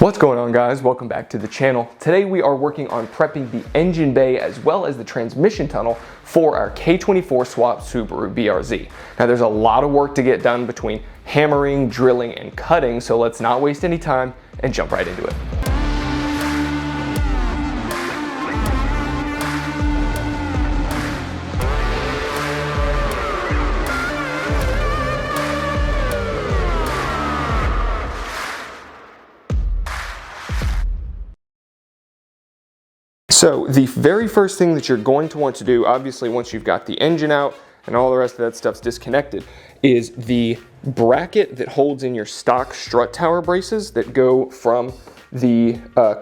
What's going on, guys? Welcome back to the channel. Today we are working on prepping the engine bay as well as the transmission tunnel for our K24 swap Subaru BRZ. Now there's a lot of work to get done between hammering, drilling, and cutting, so let's not waste any time and jump right into it. So the very first thing that you're going to want to do, obviously once you've got the engine out and all the rest of that stuff's disconnected, is the bracket that holds in your stock strut tower braces that go from the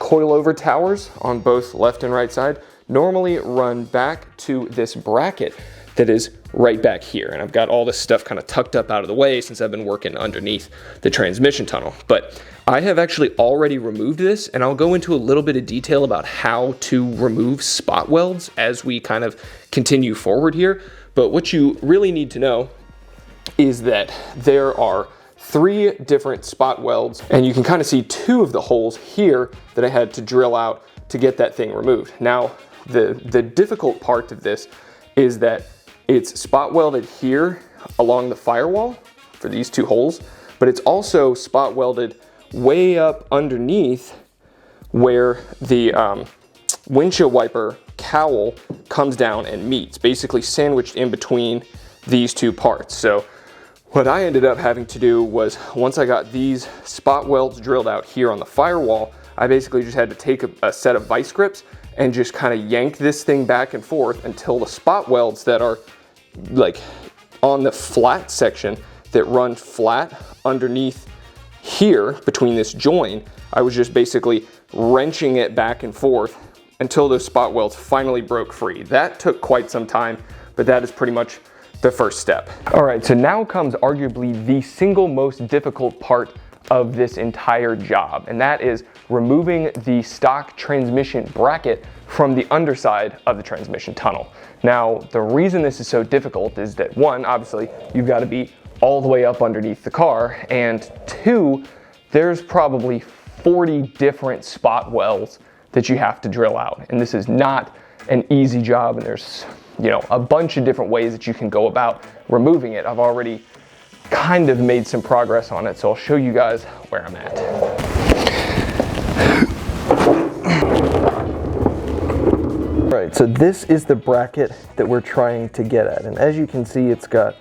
coilover towers on both left and right side normally run back to this bracket that is right back here. And I've got all this stuff kind of tucked up out of the way since I've been working underneath the transmission tunnel. But I have actually already removed this, and I'll go into a little bit of detail about how to remove spot welds as we kind of continue forward here. But what you really need to know is that there are 3 different spot welds, and you can kind of see 2 of the holes here that I had to drill out to get that thing removed. Now, the difficult part of this is that it's spot welded here along the firewall for these 2 holes, but it's also spot welded way up underneath where the windshield wiper cowl comes down and meets, basically sandwiched in between these 2 parts. So what I ended up having to do was, once I got these spot welds drilled out here on the firewall, I basically just had to take a set of vice grips and just kind of yank this thing back and forth until the spot welds that are like on the flat section that run flat underneath here between this join, I was just basically wrenching it back and forth until those spot welds finally broke free. That took quite some time, but that is pretty much the first step. All right, so now comes arguably the single most difficult part of this entire job, and that is removing the stock transmission bracket from the underside of the transmission tunnel. Now, the reason this is so difficult is that 1, obviously, you've got to be all the way up underneath the car, and 2, there's probably 40 different spot welds that you have to drill out. And this is not an easy job, and there's, you know, a bunch of different ways that you can go about removing it. I've already kind of made some progress on it, so I'll show you guys where I'm at. Right, so this is the bracket that we're trying to get at, and as you can see, it's got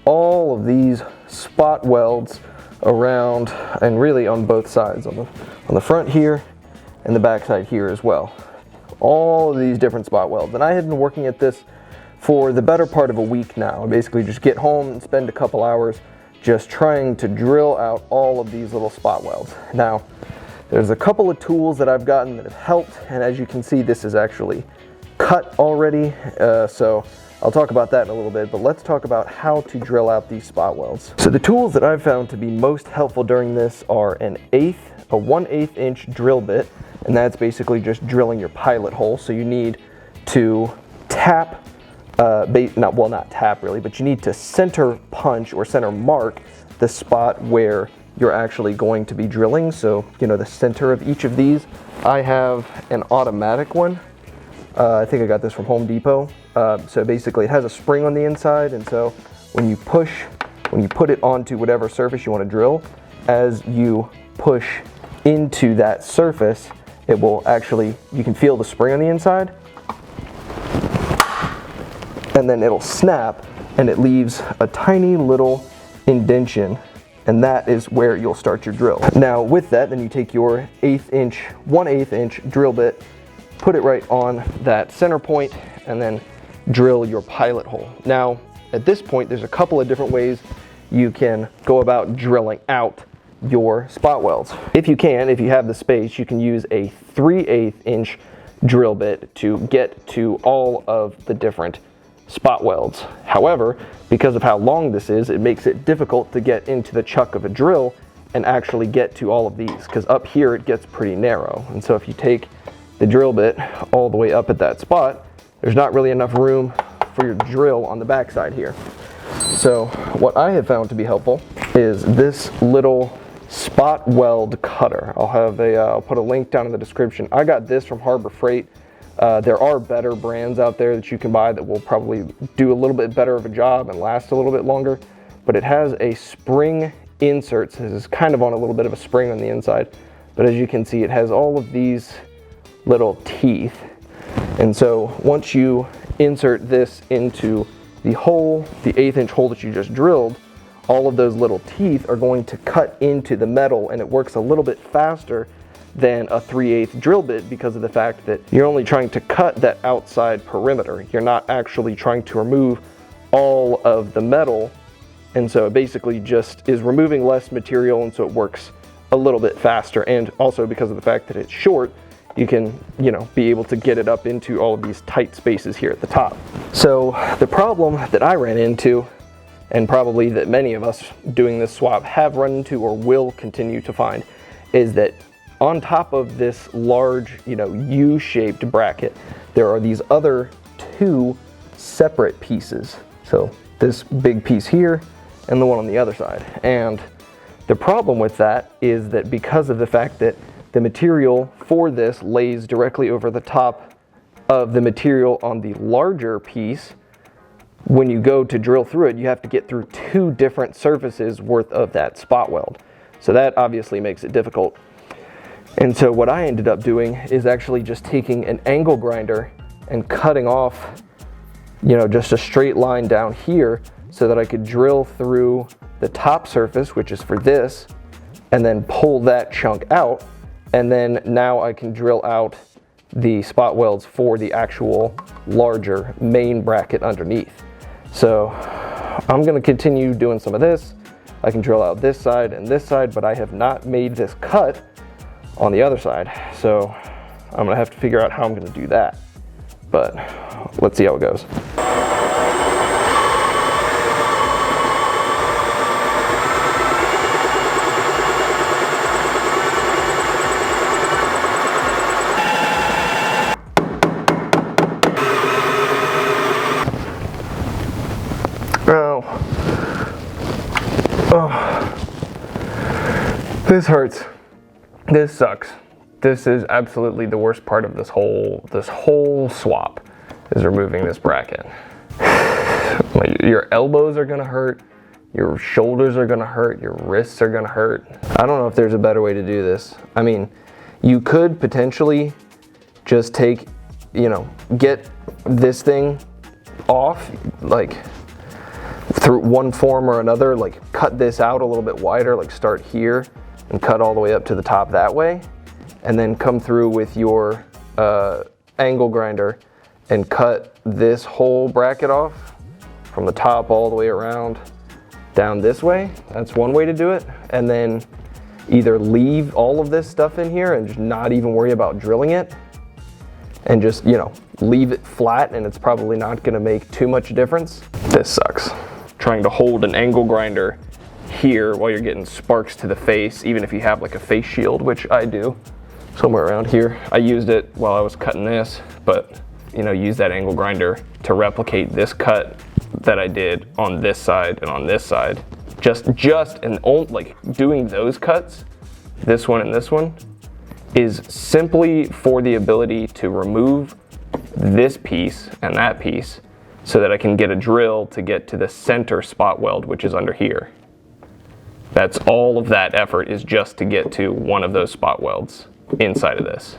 all of these spot welds around and really on both sides, on the front here and the back side here as well. All of these different spot welds, and I had been working at this for the better part of a week now. I basically just get home and spend a couple hours just trying to drill out all of these little spot welds. Now, there's a couple of tools that I've gotten that have helped, and as you can see, this is actually cut already, so I'll talk about that in a little bit, but let's talk about how to drill out these spot welds. So the tools that I've found to be most helpful during this are a 1/8 inch drill bit, and that's basically just drilling your pilot hole. So you need to tap, not tap really, but you need to center punch or center mark the spot where you're actually going to be drilling. So, you know, the center of each of these. I have an automatic one. I think I got this from Home Depot. So basically it has a spring on the inside, and so when you put it onto whatever surface you want to drill, as you push into that surface, it will actually, you can feel the spring on the inside, and then it'll snap and it leaves a tiny little indentation, and that is where you'll start your drill. Now with that, then you take your 1/8 inch drill bit, put it right on that center point, and then drill your pilot hole. Now, at this point, there's a couple of different ways you can go about drilling out your spot welds. If you have the space, you can use a 3/8 inch drill bit to get to all of the different spot welds. However, because of how long this is, it makes it difficult to get into the chuck of a drill and actually get to all of these, because up here it gets pretty narrow. And so if you take the drill bit all the way up at that spot, there's not really enough room for your drill on the backside here. So what I have found to be helpful is this little spot weld cutter. I'll put a link down in the description. I got this from Harbor Freight. There are better brands out there that you can buy that will probably do a little bit better of a job and last a little bit longer, but it has a spring insert. So this is kind of on a little bit of a spring on the inside, but as you can see, it has all of these little teeth. And so once you insert this into the hole, the 1/8 inch hole that you just drilled, all of those little teeth are going to cut into the metal, and it works a little bit faster than a 3/8 drill bit because of the fact that you're only trying to cut that outside perimeter. You're not actually trying to remove all of the metal, and so it basically just is removing less material, and so it works a little bit faster. And also because of the fact that it's short, you can, be able to get it up into all of these tight spaces here at the top. So the problem that I ran into, and probably that many of us doing this swap have run into or will continue to find, is that on top of this large, U-shaped bracket, there are these other 2 separate pieces. So this big piece here and the one on the other side. And the problem with that is that because of the fact that the material for this lays directly over the top of the material on the larger piece, when you go to drill through it, you have to get through 2 different surfaces worth of that spot weld. So that obviously makes it difficult. And so what I ended up doing is actually just taking an angle grinder and cutting off, just a straight line down here so that I could drill through the top surface, which is for this, and then pull that chunk out. And then now I can drill out the spot welds for the actual larger main bracket underneath. So I'm gonna continue doing some of this. I can drill out this side and this side, but I have not made this cut on the other side. So I'm gonna have to figure out how I'm gonna do that. But let's see how it goes. This hurts. This sucks. This is absolutely the worst part of this whole swap, is removing this bracket. Your elbows are gonna hurt, your shoulders are gonna hurt, your wrists are gonna hurt. I don't know if there's a better way to do this. I mean, you could potentially just take, get this thing off, like through one form or another, like cut this out a little bit wider, like start here and cut all the way up to the top that way, and then come through with your angle grinder and cut this whole bracket off from the top all the way around down this way. That's one way to do it. And then either leave all of this stuff in here and just not even worry about drilling it, and just, leave it flat, and it's probably not gonna make too much difference. This sucks. Trying to hold an angle grinder here while you're getting sparks to the face, even if you have like a face shield, which I do somewhere around here. I used it while I was cutting this, but use that angle grinder to replicate this cut that I did on this side and on this side. Like doing those cuts, this one and this one, is simply for the ability to remove this piece and that piece so that I can get a drill to get to the center spot weld, which is under here. That's all of that effort, is just to get to one of those spot welds inside of this.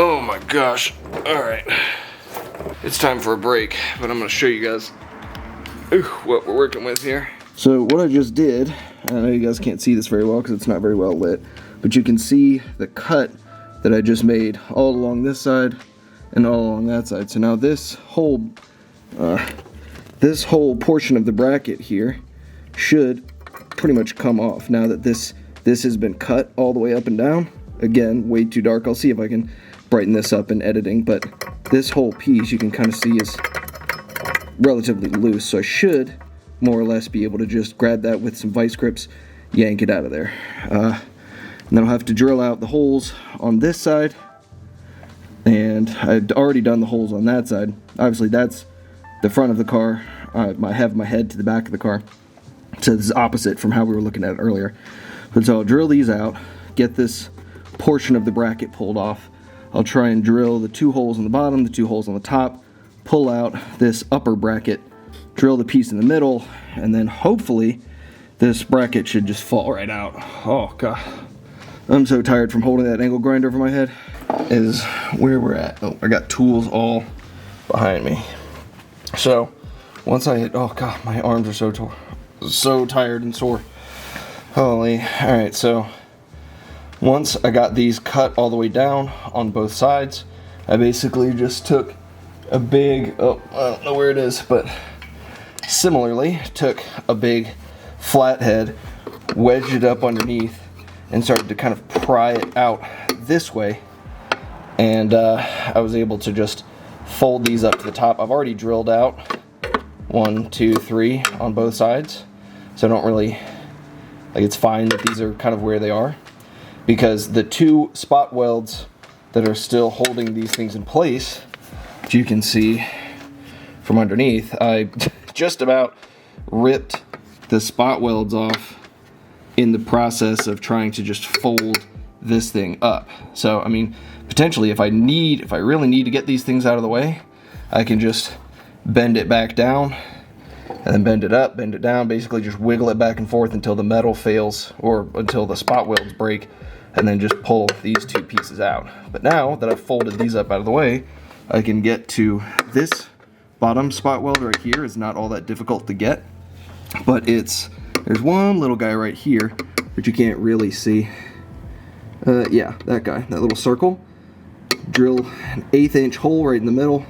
Oh my gosh. All right. It's time for a break, but I'm gonna show you guys what we're working with here. So what I just did, I know you guys can't see this very well because it's not very well lit, but you can see the cut that I just made all along this side and all along that side. So now this whole portion of the bracket here should pretty much come off now that this has been cut all the way up and down. Again, way too dark. I'll see if I can brighten this up in editing, but this whole piece you can kind of see is relatively loose, so I should more or less be able to just grab that with some vice grips, yank it out of there. And then I'll have to drill out the holes on this side, and I'd already done the holes on that side. Obviously that's the front of the car. I have my head to the back of the car, so this is opposite from how we were looking at it earlier. But so I'll drill these out, get this portion of the bracket pulled off. I'll try and drill the 2 holes on the bottom, the 2 holes on the top, pull out this upper bracket, drill the piece in the middle, and then hopefully this bracket should just fall right out. Oh god, I'm so tired from holding that angle grinder over my head. Is where we're at. Oh, I got tools all behind me. So once I hit, oh god, my arms are so tired and sore. Holy. All right, so once I got these cut all the way down on both sides, I basically just took a big, oh, I don't know where it is, but similarly took a big flathead, wedged it up underneath, and started to kind of pry it out this way. And I was able to just fold these up to the top. I've already drilled out 1, 2, 3 on both sides, so I don't really, like, it's fine that these are kind of where they are, because the 2 spot welds that are still holding these things in place, which you can see from underneath, I just about ripped the spot welds off in the process of trying to just fold this thing up. So I mean, potentially if I really need to get these things out of the way, I can just bend it back down and then bend it up, bend it down, basically just wiggle it back and forth until the metal fails or until the spot welds break, and then just pull these 2 pieces out. But now that I've folded these up out of the way, I can get to this bottom spot weld right here. Is not all that difficult to get, but there's one little guy right here, which you can't really see. Yeah, that guy, that little circle. Drill an 1/8 inch hole right in the middle,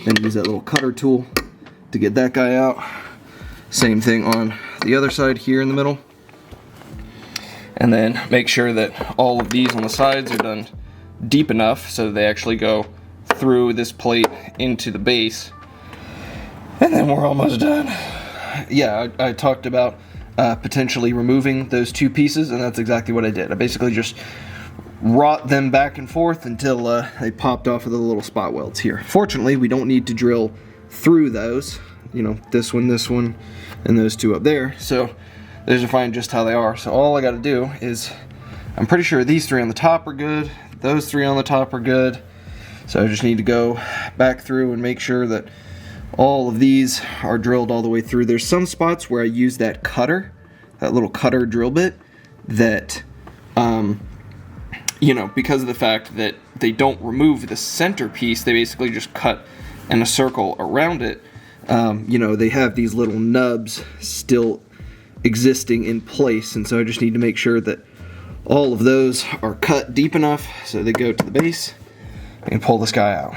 and use that little cutter tool to get that guy out. Same thing on the other side here in the middle. And then make sure that all of these on the sides are done deep enough so that they actually go through this plate into the base. And then we're almost done. Yeah, I talked about potentially removing those 2 pieces, and that's exactly what I did. I basically just wrought them back and forth until they popped off of the little spot welds here. Fortunately, we don't need to drill through those. You know, this one, and those 2 up there. So those are fine just how they are. So all I got to do is, I'm pretty sure these 3 on the top are good. Those 3 on the top are good. So I just need to go back through and make sure that all of these are drilled all the way through. There's some spots where I use that cutter, that little cutter drill bit, that, you know, because of the fact that they don't remove the center piece, they basically just cut in a circle around it. You know, they have these little nubs still existing in place, and so I just need to make sure that all of those are cut deep enough so they go to the base and pull this guy out.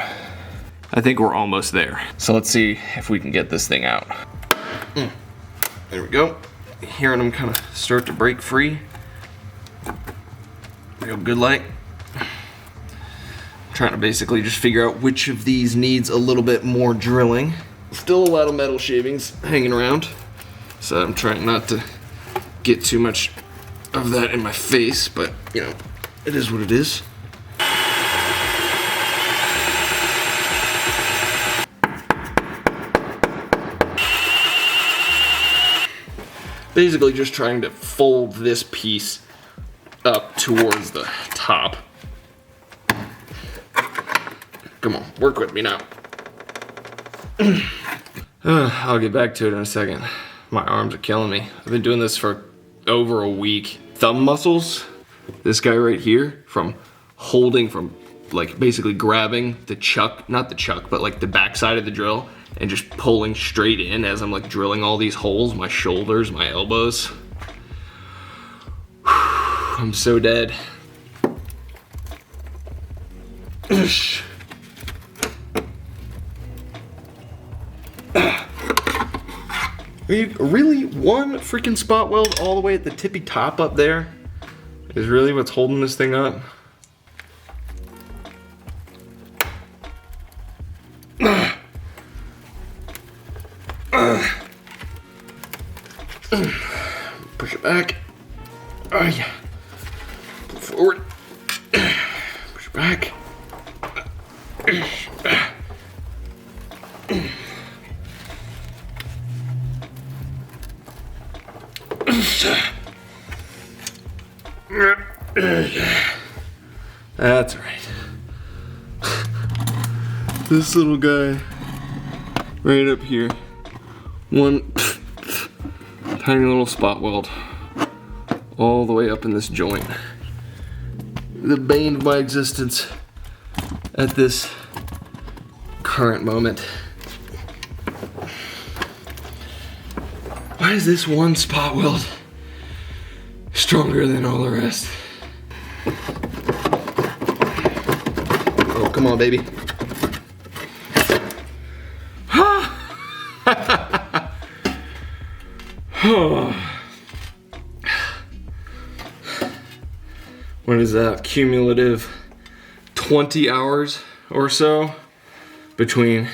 I think we're almost there. So let's see if we can get this thing out. There we go. Hearing them kind of start to break free. Real good like. I'm trying to basically just figure out which of these needs a little bit more drilling. Still a lot of metal shavings hanging around, so I'm trying not to get too much of that in my face, but you know, it is what it is. Basically just trying to fold this piece up towards the top. Come on, work with me now. I'll get back to it in a second. My arms are killing me. I've been doing this for over a week. Thumb muscles, this guy right here, from like basically grabbing the chuck, not the chuck, but like the backside of the drill and just pulling straight in as I'm like drilling all these holes, my shoulders, my elbows. I'm so dead. Really, one freaking spot weld all the way at the tippy top up there is really what's holding this thing up? Push it back. Oh yeah. Pull forward. Push it back. That's right. This little guy right up here. One tiny little spot weld all the way up in this joint. The bane of my existence at this current moment. Why is this one spot weld stronger than all the rest? Oh, come on, baby. What is that? Cumulative 20 hours or so between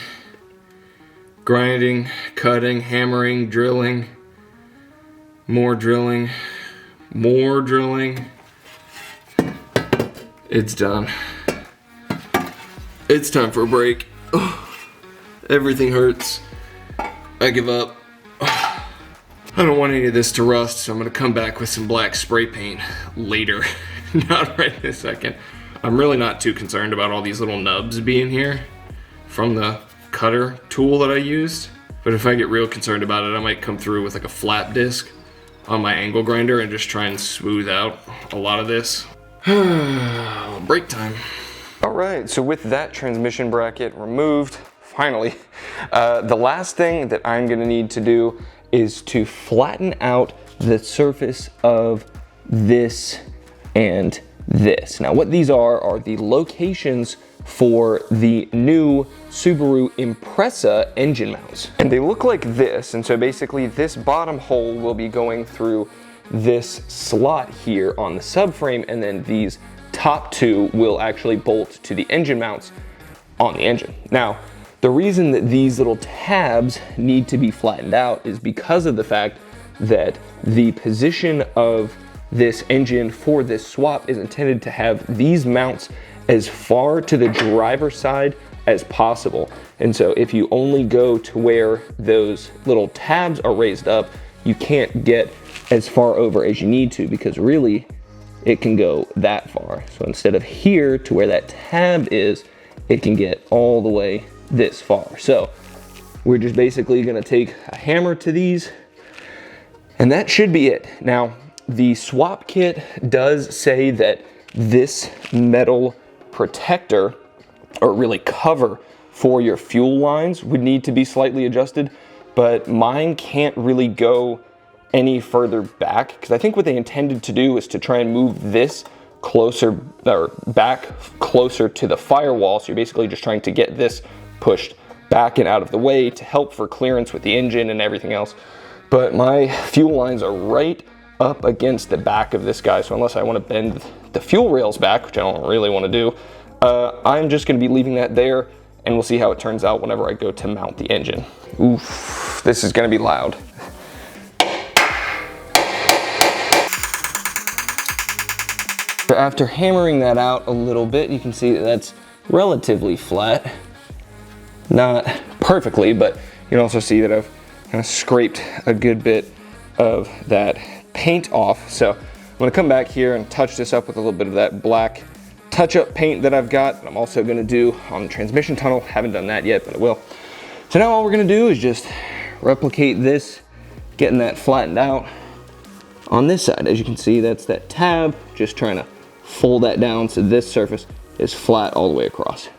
grinding, cutting, hammering, drilling, more drilling, more drilling. It's done. It's time for a break. Everything hurts. I give up. I don't want any of this to rust, so I'm gonna come back with some black spray paint later. Not right this second. I'm really not too concerned about all these little nubs being here from the cutter tool that I used. But if I get real concerned about it, I might come through with like a flat disc on my angle grinder and just try and smooth out a lot of this. Break time. All right, so with that transmission bracket removed, finally, the last thing that I'm gonna need to do is to flatten out the surface of this and this. Now what these are the locations for the new Subaru Impreza engine mounts. And they look like this, and so basically this bottom hole will be going through this slot here on the subframe, and then these top two will actually bolt to the engine mounts on the engine. Now, the reason that these little tabs need to be flattened out is because of the fact that the position of this engine for this swap is intended to have these mounts as far to the driver's side as possible. And so if you only go to where those little tabs are raised up, you can't get as far over as you need to, because really it can go that far. So instead of here to where that tab is, it can get all the way this far. So we're just basically gonna take a hammer to these, and that should be it. Now, the swap kit does say that this metal protector, or really cover for your fuel lines, would need to be slightly adjusted, but mine can't really go any further back, because I think what they intended to do is to try and move this closer, or back closer to the firewall. So you're basically just trying to get this pushed back and out of the way to help for clearance with the engine and everything else. But my fuel lines are right up against the back of this guy, so unless I want to bend the fuel rails back, which I don't really want to do, I'm just going to be leaving that there, and we'll see how it turns out whenever I go to mount the engine. Oof, this is going to be loud. So after hammering that out a little bit, you can see that that's relatively flat. Not perfectly, but you can also see that I've kind of scraped a good bit of that paint off. So I'm gonna come back here and touch this up with a little bit of that black touch-up paint that I've got. I'm also gonna do on the transmission tunnel. Haven't done that yet, but I will. So now all we're gonna do is just replicate this, getting that flattened out on this side. As you can see, that's that tab, just trying to fold that down so this surface is flat all the way across.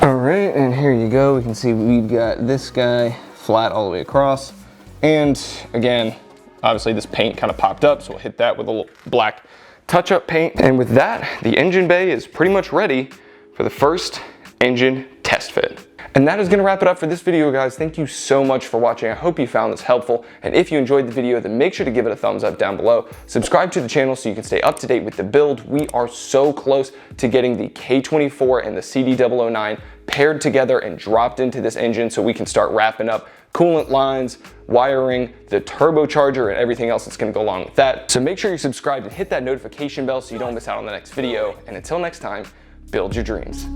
All right, and here you go. We can see we've got this guy flat all the way across. And again, obviously this paint kind of popped up, so we'll hit that with a little black touch-up paint. And with that, the engine bay is pretty much ready for the first engine test fit. And that is gonna wrap it up for this video, guys. Thank you so much for watching. I hope you found this helpful. And if you enjoyed the video, then make sure to give it a thumbs up down below. Subscribe to the channel so you can stay up to date with the build. We are so close to getting the K24 and the CD009 paired together and dropped into this engine so we can start wrapping up coolant lines, wiring, the turbocharger, and everything else that's gonna go along with that. So make sure you're subscribed and hit that notification bell so you don't miss out on the next video. And until next time, build your dreams.